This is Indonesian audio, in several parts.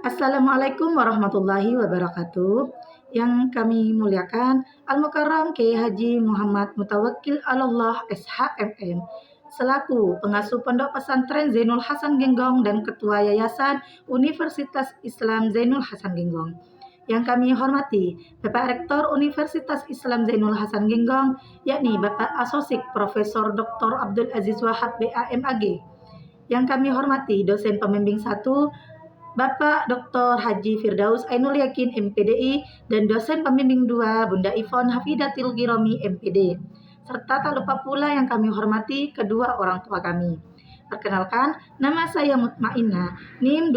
Assalamualaikum warahmatullahi wabarakatuh. Yang kami muliakan Al-Mukarram Kiai Haji Muhammad Mutawakkil Allah SHMM selaku pengasuh Pondok Pesantren Zainul Hasan Genggong dan Ketua Yayasan Universitas Islam Zainul Hasan Genggong. Yang kami hormati Bapak Rektor Universitas Islam Zainul Hasan Genggong, yakni Bapak Asosik Profesor Dr. Abdul Aziz Wahab BAMAG. Yang kami hormati dosen pembimbing 1 Bapak Dr. Haji Firdaus Ainul Yakin MPDI dan dosen pembimbing 2 Bunda Ivon Hafidatil Giromi MPD. Serta tak lupa pula yang kami hormati kedua orang tua kami. Perkenalkan, nama saya Mutmainah, NIM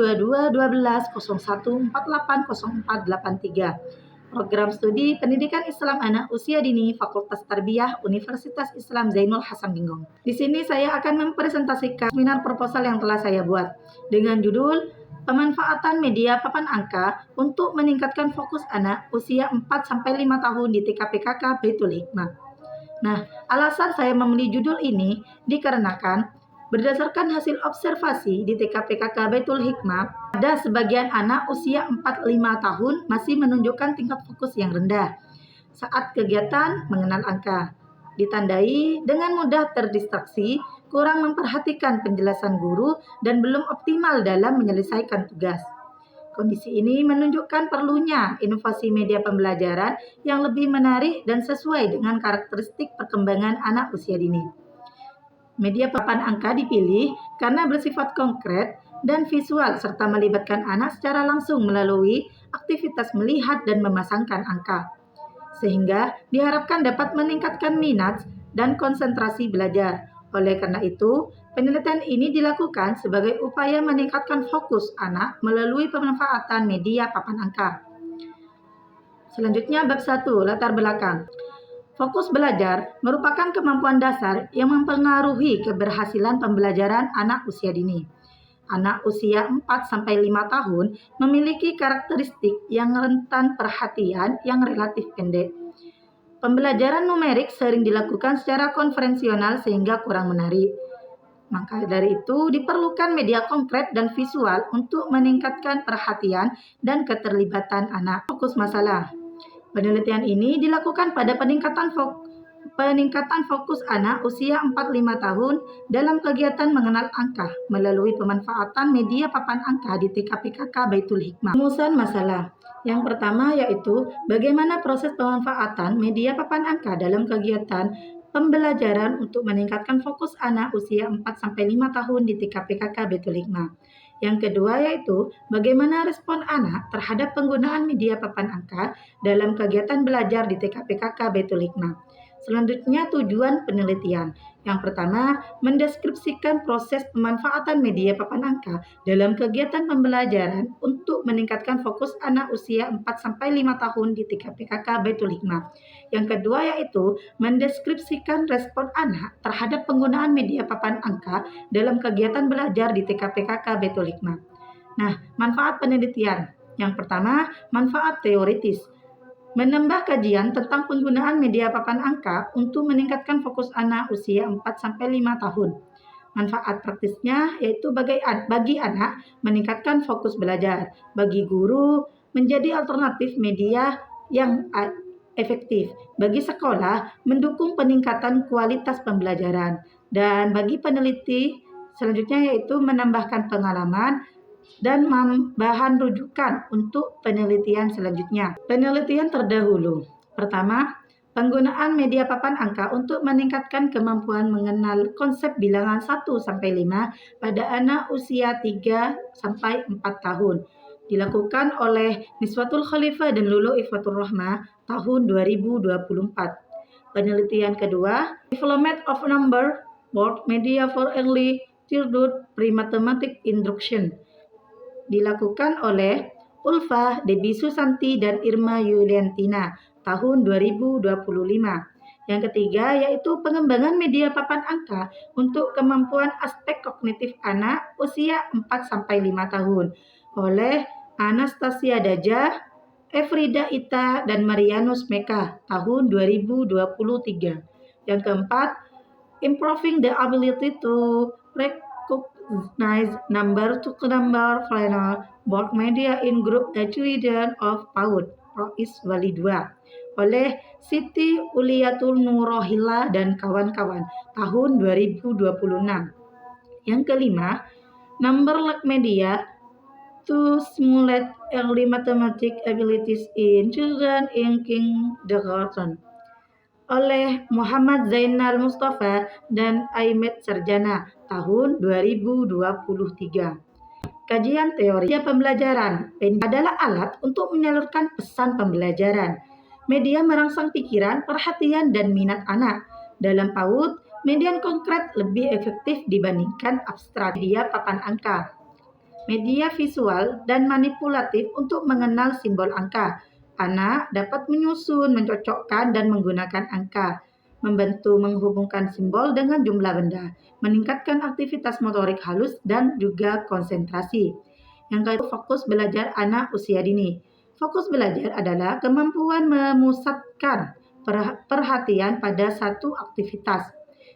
221201480483. Program Studi Pendidikan Islam Anak Usia Dini Fakultas Tarbiyah Universitas Islam Zainul Hasan Genggong. Di sini saya akan mempresentasikan seminar proposal yang telah saya buat dengan judul Pemanfaatan media papan angka untuk meningkatkan fokus anak usia 4-5 tahun di TKPKK Baitul Hikmah. Nah, alasan saya memilih judul ini dikarenakan berdasarkan hasil observasi di TKPKK Baitul Hikmah, ada sebagian anak usia 4-5 tahun masih menunjukkan tingkat fokus yang rendah saat kegiatan mengenal angka. Ditandai dengan mudah terdistraksi, kurang memperhatikan penjelasan guru, dan belum optimal dalam menyelesaikan tugas. Kondisi ini menunjukkan perlunya inovasi media pembelajaran yang lebih menarik dan sesuai dengan karakteristik perkembangan anak usia dini. Media papan angka dipilih karena bersifat konkret dan visual serta melibatkan anak secara langsung melalui aktivitas melihat dan memasangkan angka, sehingga diharapkan dapat meningkatkan minat dan konsentrasi belajar. Oleh karena itu, penelitian ini dilakukan sebagai upaya meningkatkan fokus anak melalui pemanfaatan media papan angka. Selanjutnya, bab 1, latar belakang. Fokus belajar merupakan kemampuan dasar yang mempengaruhi keberhasilan pembelajaran anak usia dini. Anak usia 4-5 tahun memiliki karakteristik yang rentan perhatian yang relatif pendek. Pembelajaran numerik sering dilakukan secara konvensional sehingga kurang menarik. Maka dari itu diperlukan media konkret dan visual untuk meningkatkan perhatian dan keterlibatan anak. Fokus masalah. Penelitian ini dilakukan pada peningkatan fokus anak usia 4-5 tahun dalam kegiatan mengenal angka melalui pemanfaatan media papan angka di TKPKK Baitul Hikmah. Rumusan masalah. Yang pertama yaitu bagaimana proses pemanfaatan media papan angka dalam kegiatan pembelajaran untuk meningkatkan fokus anak usia 4-5 tahun di TKPKK Baitul Hikmah. Yang kedua yaitu bagaimana respon anak terhadap penggunaan media papan angka dalam kegiatan belajar di TKPKK Baitul Hikmah. Selanjutnya tujuan penelitian. Yang pertama, mendeskripsikan proses pemanfaatan media papan angka dalam kegiatan pembelajaran untuk meningkatkan fokus anak usia 4-5 tahun di TKPKK Baitul Hikmah. Yang kedua yaitu mendeskripsikan respon anak terhadap penggunaan media papan angka dalam kegiatan belajar di TKPKK Baitul Hikmah. Nah, manfaat penelitian. Yang pertama, manfaat teoritis. Menambah kajian tentang penggunaan media papan angka untuk meningkatkan fokus anak usia 4-5 tahun. Manfaat praktisnya yaitu bagi anak meningkatkan fokus belajar, bagi guru menjadi alternatif media yang efektif, bagi sekolah mendukung peningkatan kualitas pembelajaran, dan bagi peneliti selanjutnya yaitu menambahkan pengalaman dan bahan rujukan untuk penelitian selanjutnya. Penelitian terdahulu. Pertama, penggunaan media papan angka untuk meningkatkan kemampuan mengenal konsep bilangan 1-5 pada anak usia 3-4 tahun. Dilakukan oleh Niswatul Khalifah dan Lulu Ifatur Rahmah tahun 2024. Penelitian kedua, Development of Number Board Media for Early Childhood Pre-Mathematic Instruction. Dilakukan oleh Ulfa, Debbie Susanti, dan Irma Yuliantina tahun 2025. Yang ketiga yaitu pengembangan media papan angka untuk kemampuan aspek kognitif anak usia 4-5 tahun oleh Anastasia Daja, Efrida Ita, dan Marianus Meka tahun 2023. Yang keempat, improving the ability to nice number to number final board media in group Ejwiden of PAUD Rois Wali 2 oleh Siti Uliatul Nurohila dan kawan-kawan tahun 2026. Yang kelima, number luck media to simulate early mathematics abilities in children in kindergarten oleh Muhammad Zainal Mustafa dan Aimet Sarjana tahun 2023. Kajian teori media pembelajaran adalah alat untuk menyalurkan pesan pembelajaran. Media merangsang pikiran, perhatian, dan minat anak. Dalam PAUD, media konkret lebih efektif dibandingkan abstrak. Media papan angka, media visual dan manipulatif untuk mengenal simbol angka. Anak dapat menyusun, mencocokkan, dan menggunakan angka, membantu menghubungkan simbol dengan jumlah benda, meningkatkan aktivitas motorik halus dan juga konsentrasi. Yang kedua, fokus belajar anak usia dini. Fokus belajar adalah kemampuan memusatkan perhatian pada satu aktivitas,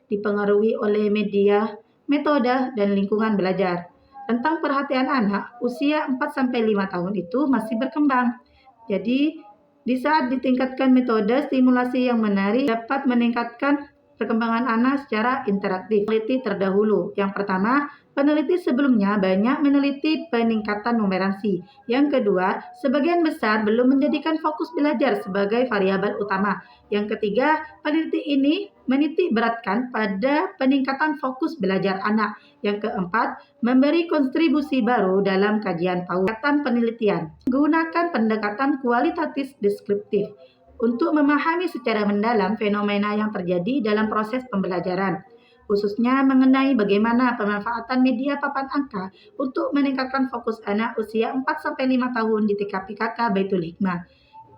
dipengaruhi oleh media, metode, dan lingkungan belajar. Tentang perhatian anak, usia 4-5 tahun itu masih berkembang. Jadi, di saat ditingkatkan metode stimulasi yang menarik dapat meningkatkan perkembangan anak secara interaktif. Peneliti terdahulu. Yang pertama, peneliti sebelumnya banyak meneliti peningkatan numeransi. Yang kedua, sebagian besar belum menjadikan fokus belajar sebagai variabel utama. Yang ketiga, peneliti ini menitik beratkan pada peningkatan fokus belajar anak. Yang keempat, memberi kontribusi baru dalam kajian PAUD. Penelitian gunakan pendekatan kualitatif deskriptif untuk memahami secara mendalam fenomena yang terjadi dalam proses pembelajaran, khususnya mengenai bagaimana pemanfaatan media papan angka untuk meningkatkan fokus anak usia 4-5 tahun di TKPKK Baitul Hikmah.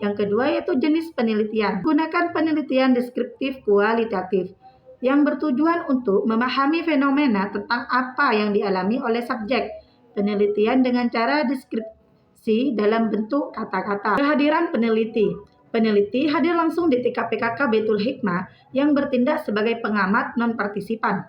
Yang kedua yaitu jenis penelitian. Gunakan penelitian deskriptif kualitatif yang bertujuan untuk memahami fenomena tentang apa yang dialami oleh subjek. Penelitian dengan cara deskripsi dalam bentuk kata-kata. Kehadiran peneliti. Peneliti hadir langsung di TKPKK Baitul Hikmah yang bertindak sebagai pengamat non-partisipan,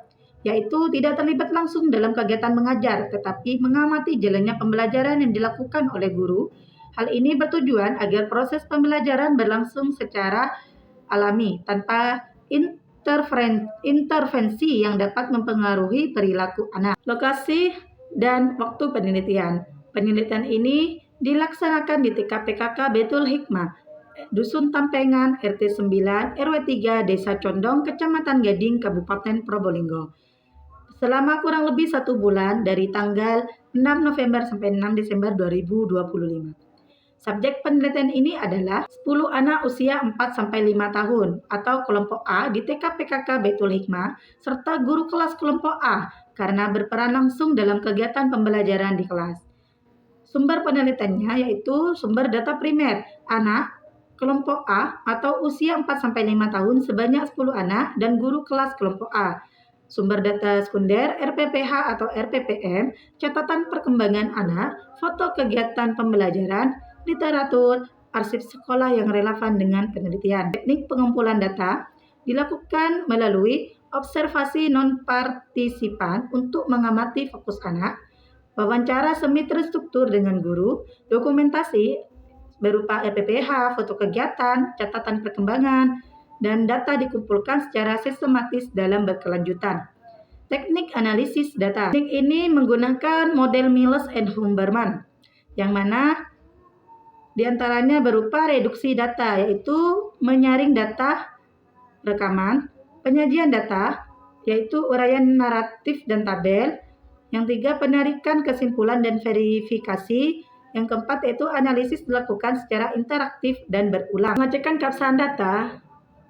yaitu tidak terlibat langsung dalam kegiatan mengajar, tetapi mengamati jalannya pembelajaran yang dilakukan oleh guru. Hal ini bertujuan agar proses pembelajaran berlangsung secara alami, tanpa intervensi yang dapat mempengaruhi perilaku anak. Lokasi dan waktu penelitian. Penelitian ini dilaksanakan di TKPKK Baitul Hikmah, Dusun Tampengan, RT 9, RW 3, Desa Condong, Kecamatan Gading, Kabupaten Probolinggo. Selama kurang lebih 1 bulan dari tanggal 6 November sampai 6 Desember 2025. Subjek penelitian ini adalah 10 anak usia 4-5 tahun atau kelompok A di TKPKK Baitul Hikmah serta guru kelas kelompok A karena berperan langsung dalam kegiatan pembelajaran di kelas. Sumber penelitiannya yaitu sumber data primer, anak kelompok A atau usia 4-5 tahun sebanyak 10 anak dan guru kelas kelompok A. Sumber data sekunder, RPPH atau RPPM, catatan perkembangan anak, foto kegiatan pembelajaran, literatur, arsip sekolah yang relevan dengan penelitian. Teknik pengumpulan data dilakukan melalui observasi non-partisipan untuk mengamati fokus anak, wawancara semi terstruktur dengan guru, dokumentasi berupa RPPH, foto kegiatan, catatan perkembangan, dan data dikumpulkan secara sistematis dalam berkelanjutan. Teknik analisis data. Teknik ini menggunakan model Miles and Humberman, yang mana diantaranya berupa reduksi data, yaitu menyaring data rekaman, penyajian data, yaitu uraian naratif dan tabel, yang tiga penarikan kesimpulan dan verifikasi, yang keempat yaitu analisis dilakukan secara interaktif dan berulang. Mengecekkan keabsahan data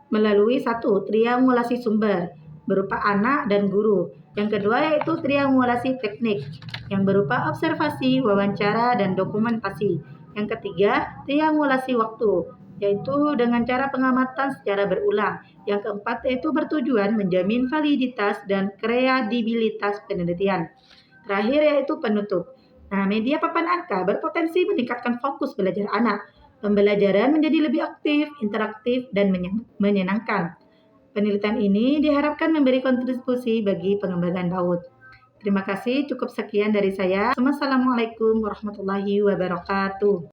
melalui 1. Triangulasi sumber berupa anak dan guru. Yang kedua yaitu triangulasi teknik yang berupa observasi, wawancara, dan dokumentasi. Yang ketiga, triangulasi waktu, yaitu dengan cara pengamatan secara berulang. Yang keempat yaitu bertujuan menjamin validitas dan kredibilitas penelitian. Terakhir yaitu penutup. Nah, media papan angka berpotensi meningkatkan fokus belajar anak. Pembelajaran menjadi lebih aktif, interaktif, dan menyenangkan. Penelitian ini diharapkan memberi kontribusi bagi pengembangan PAUD. Terima kasih, cukup sekian dari saya. Wassalamualaikum warahmatullahi wabarakatuh.